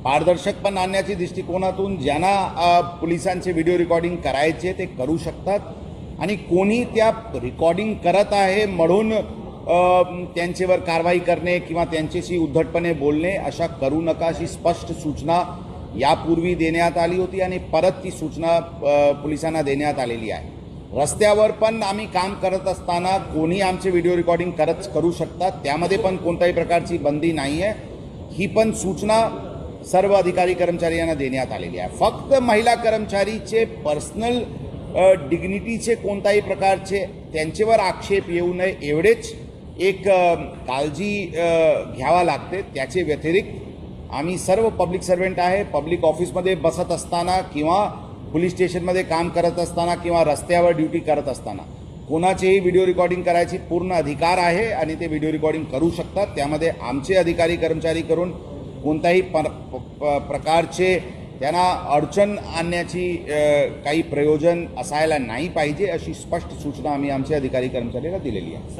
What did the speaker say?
पारदर्शकपण आणण्याच्या दृष्टिकोनातून ज्यांना पोलिसांचे व्हिडिओ रेकॉर्डिंग करायचे ते करू शकतात आणि कोणी त्या रेकॉर्डिंग करत आहे म्हणून त्यांच्यावर कारवाई करणे किंवा त्यांच्याशी उद्धटपणे बोलणे अशा करू नका अशी स्पष्ट सूचना यापूर्वी देण्यात आली होती आणि परत ती सूचना पोलिसांना देण्यात आलेली आहे। रस्त्यावर पण आम्ही काम करत असताना कोणी आमचे व्हिडिओ रेकॉर्डिंग करू शकतात, त्यामध्ये पण कोणत्याही प्रकारची बंदी नाही आहे। ही पण सूचना सर्व अधिकारी कर्मचारी यांना देण्यात आलेली आहे। फक्त महिला कर्मचारीचे पर्सनल डिग्निटीचे कोणत्याही प्रकारचे त्यांच्यावर आक्षेप येऊ नये एवढेच एक काळजी घ्यावा लागते। त्याचे व्यतिरिक्त आम्ही सर्व पब्लिक सर्वंट आहे, पब्लिक ऑफिसमध्ये बसत असताना किंवा पोलीस स्टेशनमध्ये काम करत असताना किंवा रस्त्यावर ड्युटी करत असताना कोणाचेही व्हिडिओ रेकॉर्डिंग करायची पूर्ण अधिकार आहे आणि ते व्हिडिओ रेकॉर्डिंग करू शकतात। त्यामध्ये आमचे अधिकारी कर्मचारी करून कोणत्याही प्रकारचे त्यांना अडचण आणण्याची काही प्रयोजन असायला नाही पाहिजे अशी स्पष्ट सूचना आम्ही आमच्या अधिकारी कर्मचाऱ्यांना दिलेली आहे।